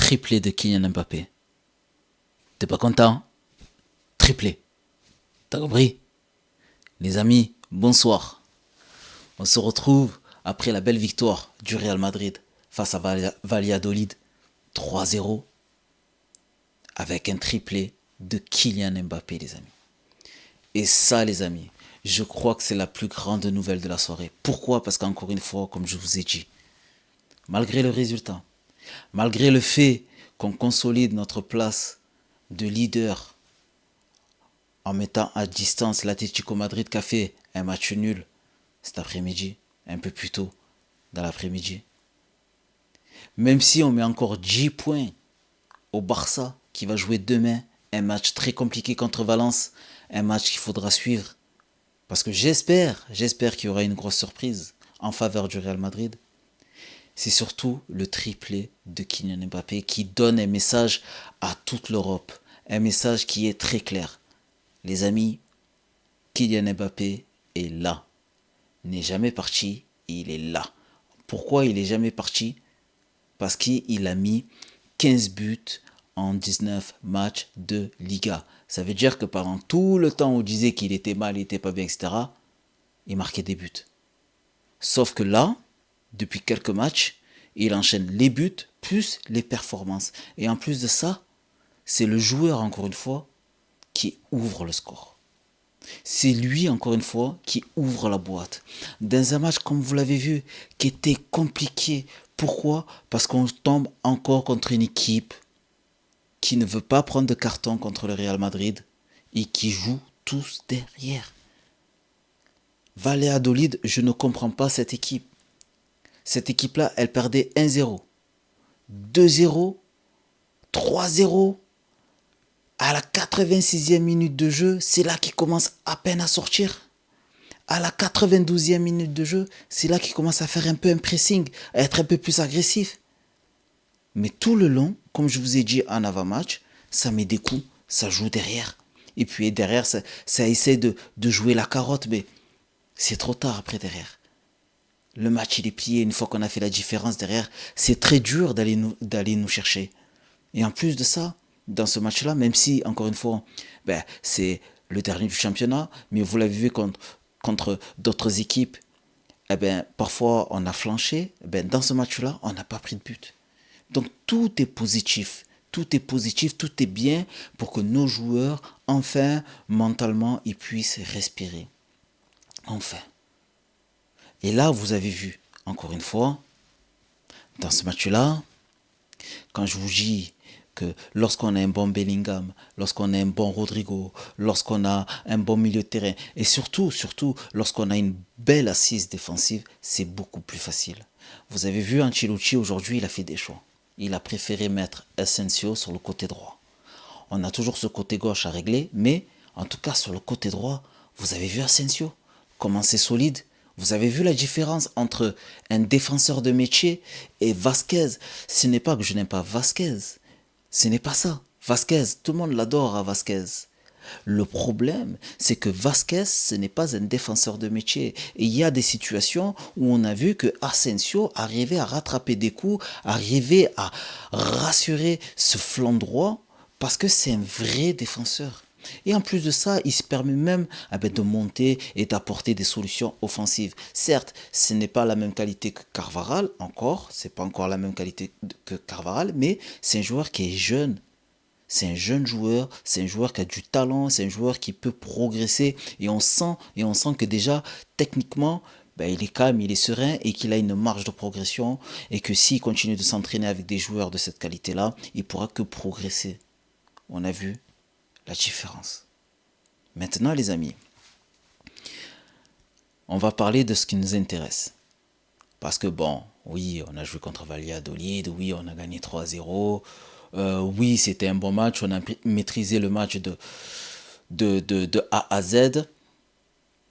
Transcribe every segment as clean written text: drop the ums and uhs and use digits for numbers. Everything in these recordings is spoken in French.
triplé de Kylian Mbappé. T'es pas content? Triplé. T'as compris? Les amis, bonsoir. On se retrouve après la belle victoire du Real Madrid face à Valladolid 3-0 avec un triplé de Kylian Mbappé, les amis. Et ça, les amis, je crois que c'est la plus grande nouvelle de la soirée. Pourquoi? Parce qu'encore une fois, comme je vous ai dit, malgré le résultat, malgré le fait qu'on consolide notre place de leader en mettant à distance l'Atlético Madrid qui a fait un match nul cet après-midi, un peu plus tôt dans l'après-midi. Même si on met encore 10 points au Barça qui va jouer demain un match très compliqué contre Valence, un match qu'il faudra suivre. Parce que j'espère qu'il y aura une grosse surprise en faveur du Real Madrid. C'est surtout le triplé de Kylian Mbappé qui donne un message à toute l'Europe. Un message qui est très clair. Les amis, Kylian Mbappé est là. Il n'est jamais parti, il est là. Pourquoi il n'est jamais parti? Parce qu'il a mis 15 buts en 19 matchs de Liga. Ça veut dire que pendant tout le temps où on disait qu'il était mal, il était pas bien, etc., il marquait des buts. Sauf que là, depuis quelques matchs, il enchaîne les buts plus les performances. Et en plus de ça, c'est le joueur, encore une fois, qui ouvre le score. C'est lui, encore une fois, qui ouvre la boîte. Dans un match, comme vous l'avez vu, qui était compliqué. Pourquoi? Parce qu'on tombe encore contre une équipe qui ne veut pas prendre de carton contre le Real Madrid et qui joue tous derrière. Valladolid, je ne comprends pas cette équipe. Cette équipe-là, elle perdait 1-0, 2-0, 3-0. À la 86e minute de jeu, c'est là qu'il commence à peine à sortir. À la 92e minute de jeu, c'est là qu'il commence à faire un peu un pressing, à être un peu plus agressif. Mais tout le long, comme je vous ai dit en avant-match, ça met des coups, ça joue derrière. Et puis derrière, ça essaie de jouer la carotte, mais c'est trop tard après derrière. Le match il est plié, une fois qu'on a fait la différence derrière, c'est très dur d'aller nous chercher. Et en plus de ça, dans ce match-là, même si, encore une fois, c'est le dernier du championnat, mais vous l'avez vu contre d'autres équipes, parfois on a flanché, dans ce match-là, on n'a pas pris de but. Donc tout est positif, tout est bien pour que nos joueurs, enfin, mentalement, ils puissent respirer. Enfin. Et là, vous avez vu, encore une fois, dans ce match-là, quand je vous dis que lorsqu'on a un bon Bellingham, lorsqu'on a un bon Rodrigo, lorsqu'on a un bon milieu de terrain, et surtout, lorsqu'on a une belle assise défensive, c'est beaucoup plus facile. Vous avez vu Ancelotti aujourd'hui, il a fait des choix. Il a préféré mettre Asensio sur le côté droit. On a toujours ce côté gauche à régler, mais en tout cas sur le côté droit, vous avez vu Asensio, comment c'est solide. Vous avez vu la différence entre un défenseur de métier et Vasquez. Ce n'est pas que je n'aime pas Vasquez. Ce n'est pas ça. Vasquez, tout le monde l'adore à Vasquez. Le problème, c'est que Vasquez, ce n'est pas un défenseur de métier. Et il y a des situations où on a vu que Asensio arrivait à rattraper des coups, arrivait à rassurer ce flanc droit, parce que c'est un vrai défenseur. Et en plus de ça, il se permet même de monter et d'apporter des solutions offensives. Certes, ce n'est pas la même qualité que Carvajal, encore, c'est pas encore la même qualité que Carvajal, mais c'est un joueur qui est jeune. C'est un jeune joueur, c'est un joueur qui a du talent, c'est un joueur qui peut progresser et on sent que déjà techniquement il est calme, il est serein et qu'il a une marge de progression et que s'il continue de s'entraîner avec des joueurs de cette qualité-là, il pourra que progresser. On a vu la différence. Maintenant les amis, on va parler de ce qui nous intéresse. Parce que oui, on a joué contre Valladolid, oui, on a gagné 3-0. Oui, c'était un bon match, on a maîtrisé le match de A à Z.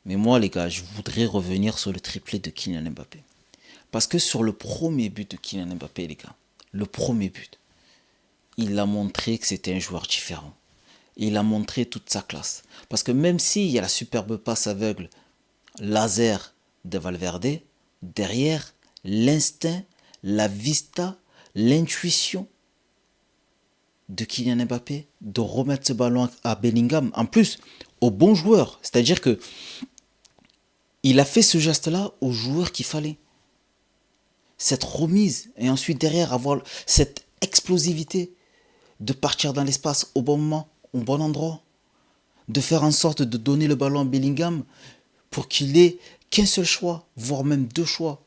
Mais moi, les gars, je voudrais revenir sur le triplé de Kylian Mbappé. Parce que sur le premier but de Kylian Mbappé, les gars, le premier but, il a montré que c'était un joueur différent. Il a montré toute sa classe. Parce que même s'il y a la superbe passe aveugle laser de Valverde, derrière, l'instinct, la vista, l'intuition, de Kylian Mbappé de remettre ce ballon à Bellingham. En plus, au bon joueur. C'est-à-dire que il a fait ce geste-là au joueur qu'il fallait. Cette remise et ensuite derrière avoir cette explosivité de partir dans l'espace au bon moment, au bon endroit, de faire en sorte de donner le ballon à Bellingham pour qu'il ait qu'un seul choix, voire même deux choix.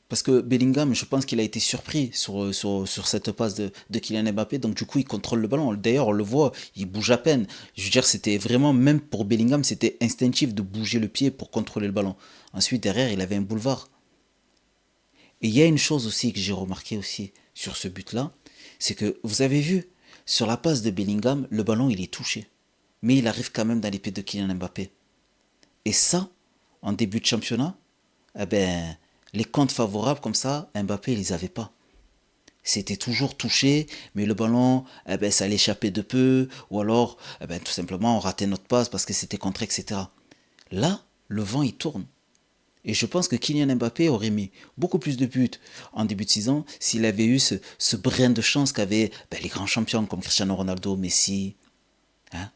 Parce que Bellingham, je pense qu'il a été surpris sur cette passe de Kylian Mbappé. Donc, du coup, il contrôle le ballon. D'ailleurs, on le voit, il bouge à peine. Je veux dire, c'était vraiment, même pour Bellingham, c'était instinctif de bouger le pied pour contrôler le ballon. Ensuite, derrière, il avait un boulevard. Et il y a une chose aussi que j'ai remarqué aussi sur ce but-là, c'est que vous avez vu, sur la passe de Bellingham, le ballon, il est touché. Mais il arrive quand même dans les pieds de Kylian Mbappé. Et ça, en début de championnat, eh ben, les comptes favorables comme ça, Mbappé, il les avait pas. C'était toujours touché, mais le ballon, eh ben, ça allait échapper de peu, ou alors, eh ben, tout simplement, on ratait notre passe parce que c'était contré, etc. Là, le vent, il tourne. Et je pense que Kylian Mbappé aurait mis beaucoup plus de buts en début de saison s'il avait eu ce brin de chance qu'avaient ben, les grands champions comme Cristiano Ronaldo, Messi. Hein.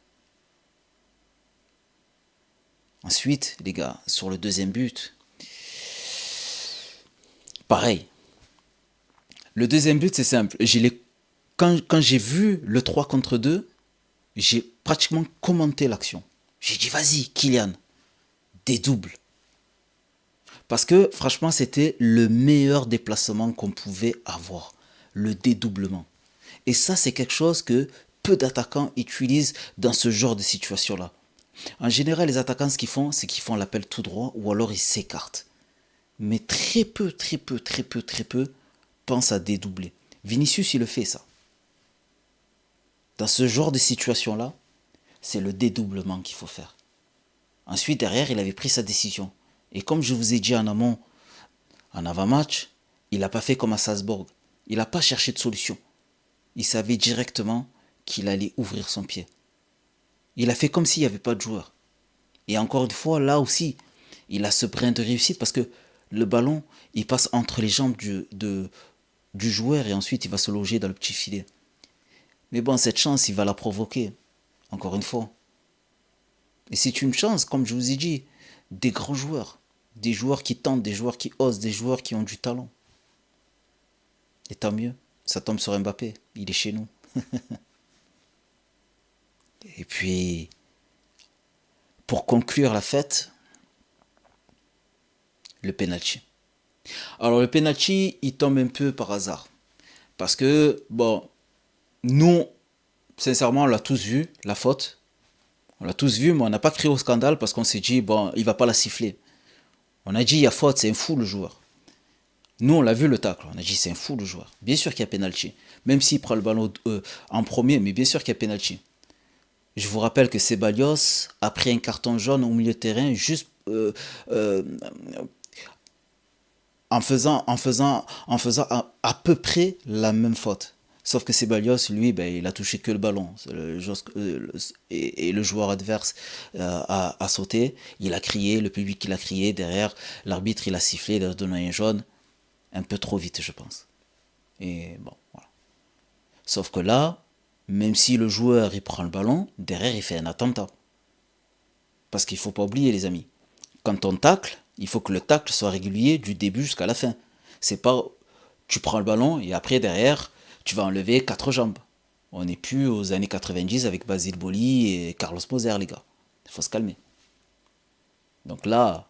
Ensuite, les gars, sur le deuxième but, pareil. Le deuxième but, c'est simple. Quand j'ai vu le 3 contre 2, j'ai pratiquement commenté l'action. J'ai dit, vas-y, Kylian, dédouble. Parce que franchement, c'était le meilleur déplacement qu'on pouvait avoir. Le dédoublement. Et ça, c'est quelque chose que peu d'attaquants utilisent dans ce genre de situation-là. En général, les attaquants, ce qu'ils font, c'est qu'ils font l'appel tout droit ou alors ils s'écartent. Mais très peu pensent à dédoubler. Vinicius, il le fait ça. Dans ce genre de situation-là, c'est le dédoublement qu'il faut faire. Ensuite, derrière, il avait pris sa décision. Et comme je vous ai dit en amont, en avant-match, il n'a pas fait comme à Salzbourg. Il n'a pas cherché de solution. Il savait directement qu'il allait ouvrir son pied. Il a fait comme s'il n'y avait pas de joueur. Et encore une fois, là aussi, il a ce brin de réussite parce que le ballon, il passe entre les jambes du joueur et ensuite il va se loger dans le petit filet. Mais bon, cette chance, il va la provoquer. Encore une fois. Et c'est une chance, comme je vous ai dit, des grands joueurs. Des joueurs qui tentent, des joueurs qui osent, des joueurs qui ont du talent. Et tant mieux, ça tombe sur Mbappé, il est chez nous. Et puis, pour conclure la fête, le penalty. Alors le penalty, il tombe un peu par hasard. Parce que, bon, nous, sincèrement, on l'a tous vu, la faute. On l'a tous vu, mais on n'a pas crié au scandale parce qu'on s'est dit, bon, il va pas la siffler. On a dit, il y a faute, c'est un fou le joueur. Nous, on l'a vu le tacle, on a dit, c'est un fou le joueur. Bien sûr qu'il y a penalty. Même s'il prend le ballon en premier, mais bien sûr qu'il y a penalty. Je vous rappelle que Ceballos a pris un carton jaune au milieu de terrain juste en faisant à peu près la même faute. Sauf que Ceballos, lui, ben, il a touché que le ballon. Et le joueur adverse a sauté. Il a crié, le public il a crié. Derrière, l'arbitre il a sifflé, il a donné un jaune. Un peu trop vite, je pense. Et bon, voilà. Sauf que là, même si le joueur il prend le ballon, derrière il fait un attentat. Parce qu'il ne faut pas oublier, les amis. Quand on tacle, il faut que le tacle soit régulier du début jusqu'à la fin. C'est pas tu prends le ballon et après derrière, tu vas enlever quatre jambes. On n'est plus aux années 90 avec Basile Boli et Carlos Moser, les gars. Il faut se calmer. Donc là,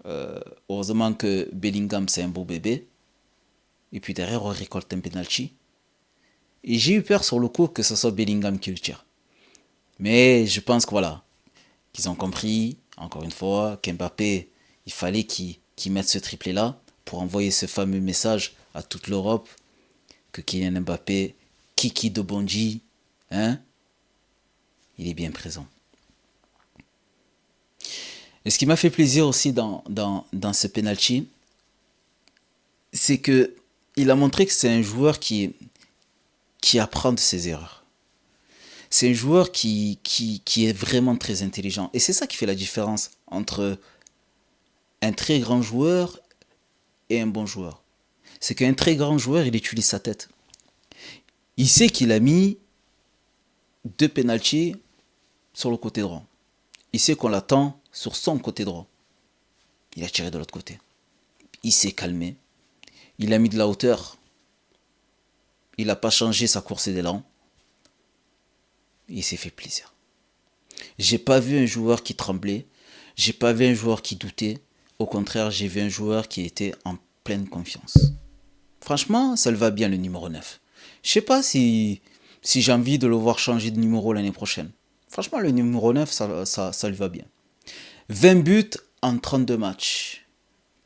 heureusement que Bellingham c'est un beau bébé. Et puis derrière, on récolte un penalty. Et j'ai eu peur sur le coup que ce soit Bellingham qui le tire. Mais je pense que voilà, qu'ils ont compris, encore une fois, qu'Mbappé, il fallait qu'il mette ce triplé-là pour envoyer ce fameux message à toute l'Europe que Kylian Mbappé, Kiki de Bonji, hein, il est bien présent. Et ce qui m'a fait plaisir aussi dans ce penalty, c'est que il a montré que c'est un joueur qui apprend de ses erreurs. C'est un joueur qui est vraiment très intelligent. Et c'est ça qui fait la différence entre un très grand joueur et un bon joueur. C'est qu'un très grand joueur, il utilise sa tête. Il sait qu'il a mis 2 pénaltys sur le côté droit. Il sait qu'on l'attend sur son côté droit. Il a tiré de l'autre côté. Il s'est calmé. Il a mis de la hauteur. Il n'a pas changé sa course d'élan. Il s'est fait plaisir. J'ai pas vu un joueur qui tremblait. J'ai pas vu un joueur qui doutait. Au contraire, j'ai vu un joueur qui était en pleine confiance. Franchement, ça le va bien le numéro 9. Je sais pas si j'ai envie de le voir changer de numéro l'année prochaine. Franchement, le numéro 9, ça lui va bien. 20 buts en 32 matchs.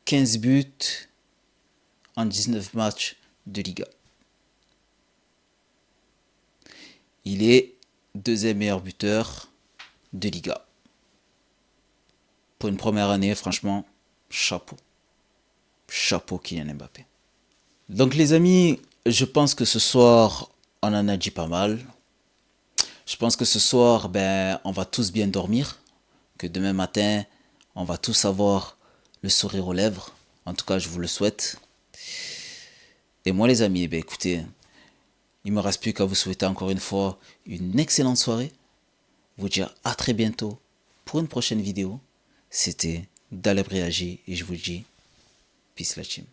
15 buts en 19 matchs de Liga. Il est deuxième meilleur buteur de Liga. Pour une première année, franchement, chapeau. Chapeau Kylian Mbappé. Donc les amis, je pense que ce soir, on en a dit pas mal. Je pense que ce soir, on va tous bien dormir. Que demain matin, on va tous avoir le sourire aux lèvres. En tout cas, je vous le souhaite. Et moi les amis, écoutez, il me reste plus qu'à vous souhaiter encore une fois une excellente soirée. Vous dire à très bientôt pour une prochaine vidéo. C'était Daleb Réagi et je vous dis peace la team.